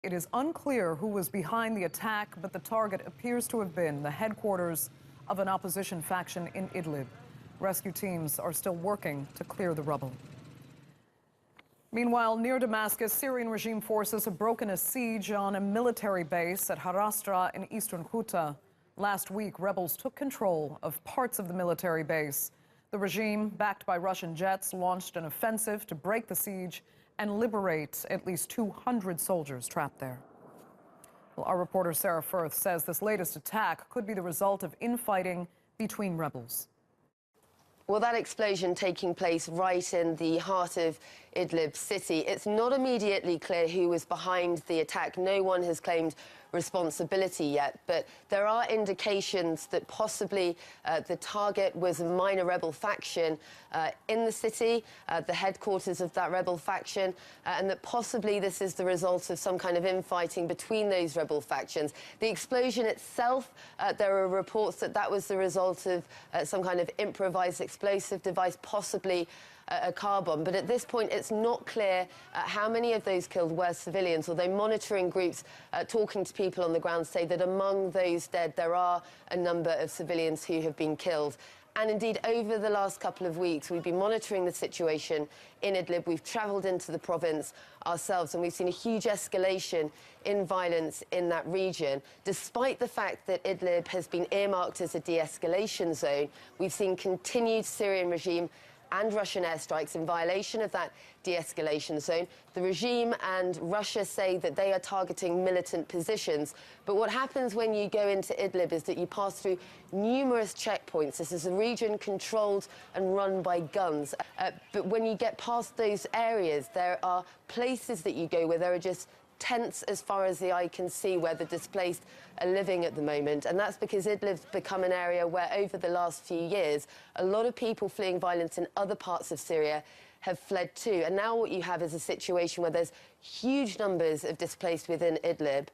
It is unclear who was behind the attack, but the target appears to have been the headquarters of an opposition faction in Idlib. Rescue teams are still working to clear the rubble. Meanwhile, near Damascus, Syrian regime forces have broken a siege on a military base at Harastra in eastern Ghouta. Last week, rebels took control of parts of the military base. The regime, backed by Russian jets, launched an offensive to break the siege and liberate at least 200 soldiers trapped there. Well, our reporter Sara Firth says this latest attack could be the result of infighting between rebels. Well, that explosion taking place right in the heart of Idlib city. It's not immediately clear who was behind the attack. No one has claimed responsibility yet, but there are indications that possibly the target was a minor rebel faction in the city, the headquarters of that rebel faction, and that possibly this is the result of some kind of infighting between those rebel factions. The explosion itself, there are reports that that was the result of some kind of improvised explosive device, possibly a car bomb. But at this point, it's not clear how many of those killed were civilians, although monitoring groups talking to people on the ground say that among those dead, there are a number of civilians who have been killed. And indeed, over the last couple of weeks, we've been monitoring the situation in Idlib. We've travelled into the province ourselves, and we've seen a huge escalation in violence in that region. Despite the fact that Idlib has been earmarked as a de-escalation zone, we've seen continued Syrian regime and Russian airstrikes in violation of that de-escalation zone. The regime and Russia say that they are targeting militant positions. But what happens when you go into Idlib is that you pass through numerous checkpoints. This is a region controlled and run by guns. But when you get past those areas, there are places that you go where there are just tents as far as the eye can see where the displaced are living at the moment. And that's because Idlib's become an area where over the last few years, a lot of people fleeing violence in other parts of Syria have fled too. And now what you have is a situation where there's huge numbers of displaced within Idlib,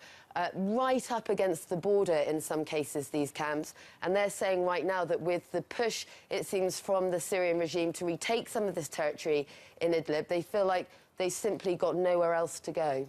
right up against the border in some cases, these camps. And they're saying right now that with the push, it seems, from the Syrian regime to retake some of this territory in Idlib, they feel like they simply got nowhere else to go.